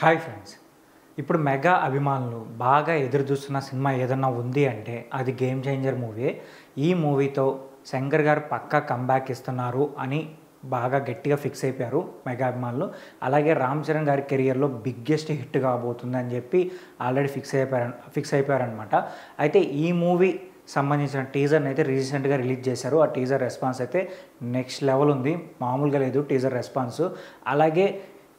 Hi friends. ఇప్పుడు mega అభిమానులు బాగా ఎదురు చూస్తున్న సినిమా ఏదన్నా ఉంది అంటే అది గేమ్ చేంజర్ మూవీ. ఈ మూవీతో శంకర్ గారు పక్కా కంబ్యాక్ ఇస్తున్నారు అని బాగా గట్టిగా ఫిక్స్ అయిపోయారు మెగా అభిమానులు. అలాగే రామ్ చరణ్ గారి కెరియర్లో బిగ్గెస్ట్ హిట్ కాబోతుంది అని చెప్పి ఆల్రెడీ ఫిక్స్ అయిపోయారనమాట. అయితే ఈ మూవీ సంబంధించిన టీజర్ని అయితే రీసెంట్గా రిలీజ్ చేశారు. ఆ టీజర్ రెస్పాన్స్ అయితే నెక్స్ట్ లెవెల్ ఉంది, మామూలుగా లేదు టీజర్ రెస్పాన్స్. అలాగే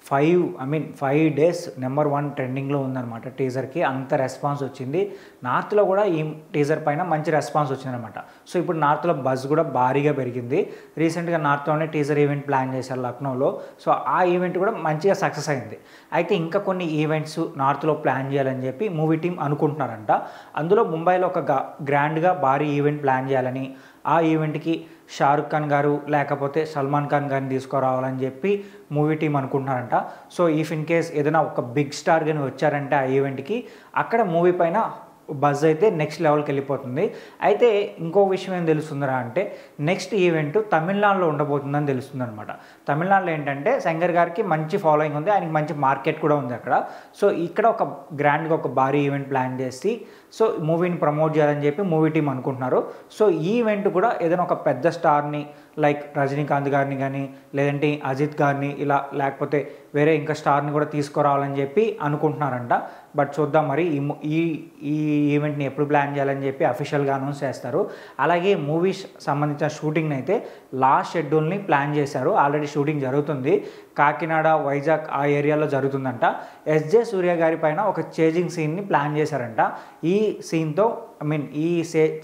5 days నెంబర్ 1 ట్రెండింగ్లో ఉందన్నమాట. టీజర్కి అంత రెస్పాన్స్ వచ్చింది. నార్త్లో కూడా ఈ టీజర్ పైన మంచి రెస్పాన్స్ వచ్చిందనమాట. సో ఇప్పుడు నార్త్లో బజ్ కూడా భారీగా పెరిగింది. రీసెంట్గా నార్త్లోనే టీజర్ ఈవెంట్ ప్లాన్ చేశారు లక్నోలో. సో ఆ ఈవెంట్ కూడా మంచిగా సక్సెస్ అయింది. అయితే ఇంకా కొన్ని ఈవెంట్స్ నార్త్లో ప్లాన్ చేయాలని చెప్పి మూవీ టీం అనుకుంటున్నారంట. అందులో ముంబైలో ఒక గ్రాండ్గా భారీ ఈవెంట్ ప్లాన్ చేయాలని, ఆ ఈవెంట్కి షారుఖ్ ఖాన్ గారు లేకపోతే సల్మాన్ ఖాన్ గారిని తీసుకురావాలని చెప్పి మూవీ టీం అనుకుంటున్నారంట. సో ఇఫ్ ఇన్ కేస్ ఏదైనా ఒక బిగ్ స్టార్ కానీ వచ్చారంటే ఆ ఈవెంట్కి, అక్కడ మూవీ పైన బజ్ అయితే నెక్స్ట్ లెవెల్కి వెళ్ళిపోతుంది. అయితే ఇంకో విషయం ఏం తెలుస్తుందిరా అంటే, నెక్స్ట్ ఈవెంట్ తమిళనాడులో ఉండబోతుందని తెలుస్తుంది అనమాట. తమిళనాడులో ఏంటంటే శంకర్ గారికి మంచి ఫాలోయింగ్ ఉంది, ఆయనకి మంచి మార్కెట్ కూడా ఉంది అక్కడ. సో ఇక్కడ ఒక గ్రాండ్గా ఒక భారీ ఈవెంట్ ప్లాన్ చేసి సో మూవీని ప్రమోట్ చేయాలని చెప్పి మూవీ టీం అనుకుంటున్నారు. సో ఈ ఈవెంట్ కూడా ఏదైనా ఒక పెద్ద స్టార్ని లైక్ రజనీకాంత్ గారిని కానీ, లేదంటే అజిత్ గారిని, ఇలా లేకపోతే వేరే ఇంకా స్టార్ని కూడా తీసుకురావాలని చెప్పి అనుకుంటున్నారంట. బట్ చూద్దాం మరి ఈ ఈవెంట్ని ఎప్పుడు ప్లాన్ చేయాలని చెప్పి అఫీషియల్గా అనౌన్స్ చేస్తారు. అలాగే మూవీస్ సంబంధించిన షూటింగ్ని అయితే లాస్ట్ షెడ్యూల్ని ప్లాన్ చేశారు. ఆల్రెడీ షూటింగ్ జరుగుతుంది. కాకినాడ, వైజాగ్ ఆ ఏరియాలో జరుగుతుందంట. ఎస్జే సూర్య గారి పైన ఒక చేజింగ్ సీన్ని ప్లాన్ చేశారంట. ఈ సీన్తో ఈ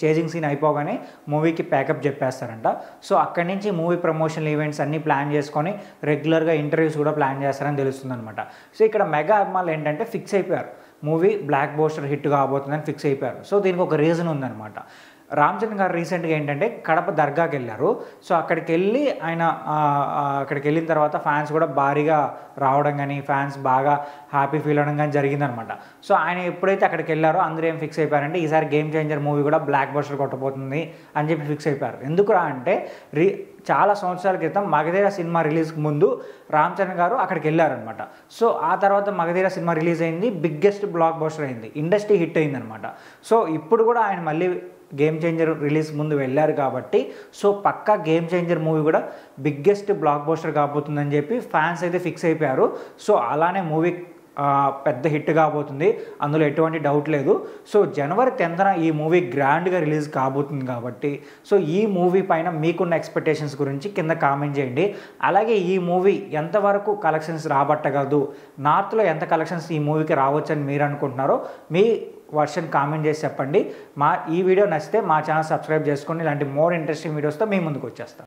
చేజింగ్ సీన్ అయిపోగానే మూవీకి ప్యాకప్ చెప్పేస్తారంట. సో అక్కడి నుంచి మూవీ ప్రమోషనల్ ఈవెంట్స్ అన్నీ ప్లాన్ చేసుకొని రెగ్యులర్గా ఇంటర్వ్యూస్ కూడా ప్లాన్ చేస్తారని తెలుస్తుంది అనమాట. సో ఇక్కడ మెగా అభిమానులు ఏంటంటే ఫిక్స్ అయిపోయారు, మూవీ బ్లాక్ బస్టర్ హిట్ కాబోతుందని ఫిక్స్ అయిపోయారు. సో దీనికి ఒక రీజన్ ఉందన్నమాట. రామ్ చరణ్ గారు రీసెంట్గా ఏంటంటే కడప దర్గాకి వెళ్ళారు. సో అక్కడికి వెళ్ళిన తర్వాత ఫ్యాన్స్ కూడా భారీగా రావడం కానీ, ఫ్యాన్స్ బాగా హ్యాపీ ఫీల్ అవడం కానీ జరిగిందనమాట. సో ఆయన ఎప్పుడైతే అక్కడికి వెళ్ళారో అందరూ ఏం ఫిక్స్ అయిపోయారంటే ఈసారి గేమ్ చేంజర్ మూవీ కూడా బ్లాక్ బస్టర్ కొట్టబోతుంది అని చెప్పి ఫిక్స్ అయిపోయారు. ఎందుకురా అంటే చాలా సంవత్సరాల క్రితం మగధీర సినిమా రిలీజ్కి ముందు రామ్ చరణ్ గారు అక్కడికి వెళ్ళారనమాట. సో ఆ తర్వాత మగధీర సినిమా రిలీజ్ అయింది, బిగ్గెస్ట్ బ్లాక్ బస్టర్ అయింది, ఇండస్ట్రీ హిట్ అయిందనమాట. సో ఇప్పుడు కూడా ఆయన మళ్ళీ గేమ్ చేంజర్ రిలీజ్ ముందు వెళ్ళారు కాబట్టి సో పక్కా గేమ్ చేంజర్ మూవీ కూడా బిగ్గెస్ట్ బ్లాక్ బస్టర్ కాబోతుందని చెప్పి ఫ్యాన్స్ అయితే ఫిక్స్ అయిపోయారు. సో అలానే మూవీ పెద్ద హిట్ కాబోతుంది, అందులో ఎటువంటి డౌట్ లేదు. సో January 10th ఈ మూవీ గ్రాండ్గా రిలీజ్ కాబోతుంది కాబట్టి సో ఈ మూవీ పైన మీకున్న ఎక్స్పెక్టేషన్స్ గురించి కింద కామెంట్ చేయండి. అలాగే ఈ మూవీ ఎంతవరకు కలెక్షన్స్ రాబట్టగలదు, నార్త్లో ఎంత కలెక్షన్స్ ఈ మూవీకి రావచ్చని మీరు అనుకుంటున్నారో మీ వర్షన్ కామెంట్ చేసి చెప్పండి. ఈ వీడియో నచ్చితే మా ఛానల్ సబ్స్క్రైబ్ చేసుకొని ఇలాంటి మోర్ ఇంట్రెస్టింగ్ వీడియోస్తో మీ ముందుకు వచ్చేస్తాం.